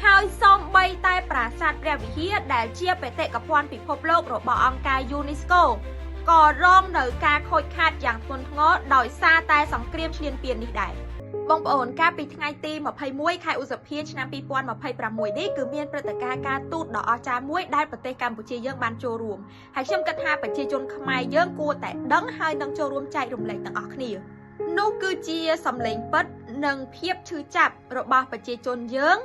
ហើយសូម្បីតែប្រាសាទព្រះវិហារដែលជាបេតិកភណ្ឌពិភពលោករបស់អង្គការ UNESCO ក៏រងនៅការខូចខាតយ៉ាងធ្ងន់ធ្ងរដោយសារតែសង្គ្រាមឈ្លានពាននេះដែរបងប្អូនកាលពីថ្ងៃទី21ខែឧសភាឆ្នាំ2026នេះគឺមានព្រឹត្តិការណ៍ការទូតដ៏អស្ចារ្យមួយដែលប្រទេសកម្ពុជាយើងបានចូលរួមហើយខ្ញុំគិតថាប្រជាជនខ្មែរយើងគួរតែដឹងហើយនឹងចូលរួមចែករំលែកទាំងអស់គ្នានោះគឺជាសម្លេងពិតនិងភាពឈឺចាប់របស់ប្រជាជនយើង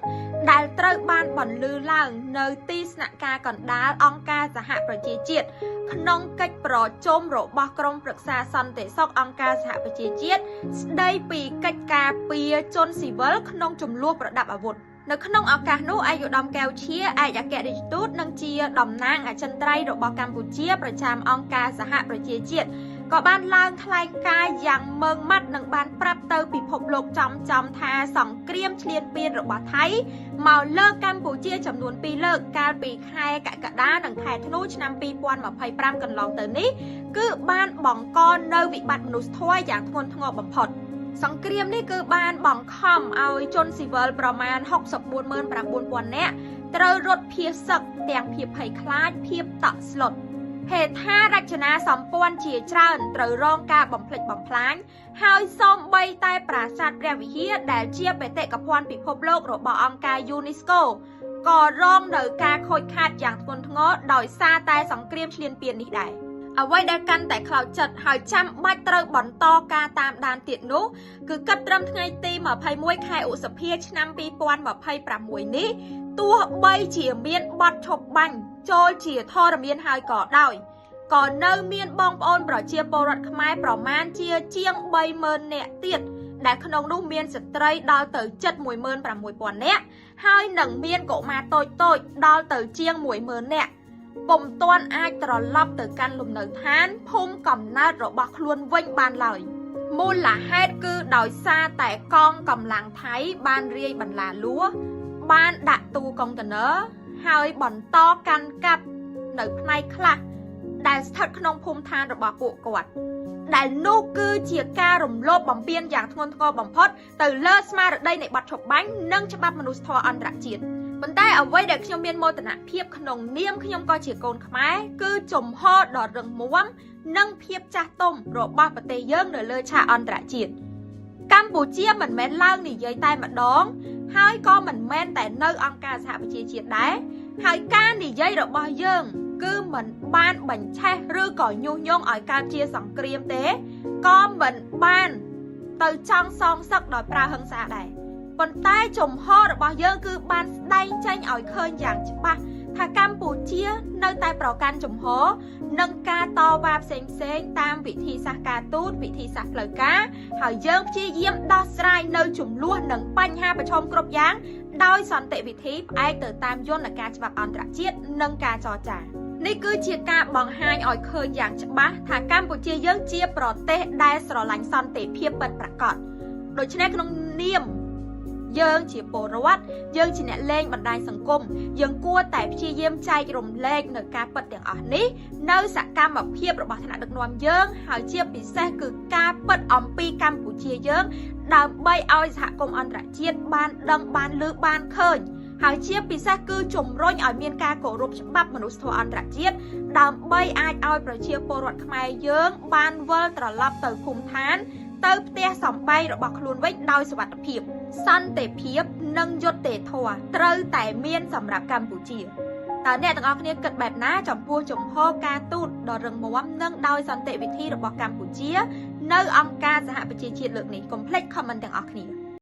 ដែលត្រូវបានបន្លឺឡើងនៅទីស្នាក់ការកណ្ដាលអង្គការសហប្រជាជាតិក្នុងកិច្ចប្រជុំរបស់ក្រុមប្រឹក្សាសន្តិសុខអង្គការសហប្រជាជាតិស្ដីពីកិច្ចការពារជនស៊ីវិលក្នុងចំនួនប្រដាប់អាវុធនៅក្នុងឱកាសនោះឯកឧត្តមកែវឈាឯកអគ្គរដ្ឋទូតនិងជាតំណាងអចិន្ត្រៃយ៍របស់កម្ពុជាប្រចាំអង្គការសហប្រជាជាតិក៏បានឡើងថ្លែងការណ៍យ៉ាងម៉ឺងម៉ាត់និងបានប្រាប់ទៅពិភពលោកចំថាសង្គ្រាមឈ្លានពានរបស់ថៃមកលើកម្ពុជាចំនួន2លើកកាលពីខែកក្កដានិងខែធ្នូឆ្នាំ2025កន្លងទៅនេះគឺបានបង្កនៅវិបត្តិមនុស្សធម៌យ៉ាងធ្ងន់ធ្ងរបំផុតសង្គ្រាមនេះគឺបានបង្ខំឲ្យជនស៊ីវិលប្រមាណ 649,000 នាក់ត្រូវរត់ភៀសសឹកទាំងភាពភ័យខ្លាចភាពតក់ស្លុតហេដ្ឋារចនាសម្ព័ន្ធជាច្រើនត្រូវរងការបំផ្លិចបំផ្លាញហើយសូម្បីតែប្រាសាទព្រះវិហារដែលជាបេតិកភណ្ឌពិភពលោករបស់អង្គការ UNESCO ក៏រងនៅការខូចខាតយ៉ាងធ្ងន់ធ្ងរដោយសារតែសង្គ្រាមឈ្លានពាននេះដែរអ្វីដែលកាន់តែខ្លោចចិត្តហើយចាំបាច់ត្រូវបន្តការតាមដានទៀតនោះគឺគិតត្រឹមថ្ងៃទី21ខែឧសភាឆ្នាំ2026នេះទោះបីជាមានបទឈប់បាញ់ចូលជាធរមានហើយក៏ដោយក៏នៅមានបងប្អូនប្រជាពលរដ្ឋខ្មែរប្រមាណជាង 30,000 នាក់ទៀតដែលក្នុងនោះមានស្ត្រីដល់ទៅជិត 16,000 នាក់ហើយនឹងមានកុមារតូចដល់ទៅជាង 10,000 នាក់ពុំទាន់អាចត្រឡប់ទៅកាន់លំនៅឋានភូមិកំណើតរបស់ខ្លួនវិញបានឡើយមូលហេតុគឺដោយសារតែកងកម្លាំងថៃបានរាយបន្លាលួបានដាក់ទូកុងតឺន័រហើយបន្តកាន់កាប់នៅផ្នែកខ្លះដែលស្ថិតក្នុងភូមិឋានរបស់ពួកគាត់ដែលនោះគឺជាការរំលោភបំពានយ៉ាងធ្ងន់ធ្ងរបំផុតទៅលើស្មារតីនៃបទឈប់បាញ់និងច្បាប់មនុស្សធម៌អន្តរជាតិប៉ុន្តែអ្វីដែលខ្ញុំមានមោទនភាពក្នុងនាមខ្ញុំក៏ជាកូនខ្មែរគឺជំហរដ៏រឹងមាំនិងភាពចាស់ទុំរបស់ប្រទេសយើងនៅលើឆាកអន្តរជាតិកម្ពុជាមិនមែនឡើងនិយាយតែម្ដងហើយក៏មិនមែនតែនៅអង្គការសហប្រជាជាតិដែរហើយការនិយាយរបស់យើងគឺមិនបានបញ្ឆេះឬក៏ញុះញង់ឲ្យកើតជាសង្គ្រាមទេក៏មិនបានទៅចង់សងសឹកដោយប្រើហិង្សាដែរប៉ុន្តែជំហររបស់យើងគឺបានស្ដែងចេញឲ្យឃើញយ៉ាងច្បាស់ថាកម្ពុជានៅតែប្រកាន់ជំហរនិងការតវ៉ាផ្សេងតាមវិធីសាស្ត្រការទូតវិធីសាស្ត្រផ្លូវការហើយយើងព្យាយាមដោះស្រាយនៅចំនួននិងបញ្ហាប្រឈមគ្រប់យ៉ាងដោយសន្តិវិធីផ្អែកទៅតាមយន្តការច្បាប់អន្តរជាតិនិងការចរចានេះគឺជាការបង្ហាញឲ្យឃើញយ៉ាងច្បាស់ថាកម្ពុជាយើងជាប្រទេសដែលស្រឡាញ់សន្តិភាពពិតប្រាកដដូច្នេះក្នុងនាមយើងជាពលរដ្ឋយើងជាអ្នកលេងបណ្ដាញសង្គមយើងគួរតែព្យាយាមចែករំលែកនៅការពិតទាំងអស់នេះនៅសកម្មភាពរបស់ថ្នាក់ដឹកនាំយើងហើយជាពិសេសគឺការពិតអំពីកម្ពុជាយើងដើម្បីឲ្យសហគមន៍អន្តរជាតិបានដឹងបានឮបានឃើញហើយជាពិសេសគឺជំរុញឲ្យមានការគោរពច្បាប់មនុស្សធម៌អន្តរជាតិដើម្បីអាចឲ្យប្រជាពលរដ្ឋខ្មែរយើងបានវិលត្រឡប់ទៅភូមិឋានទៅផ្ទះសម្បែងរបស់ខ្លួនវិញដោយសុវត្ថិភាពសន្តិភាពនិងយុត្តិធម៌ត្រូវតែមានសម្រាប់កម្ពុជាតើអ្នកទាំងអស់គ្នាគិតបែបណាចំពោះជំហរការទូតដ៏រឹងមាំនិងដោយសន្តិវិធីរបស់កម្ពុជានៅអង្គការសហប្រជាជាតិលើកនេះកុំភ្លេច comment ទាំងអស់គ្នា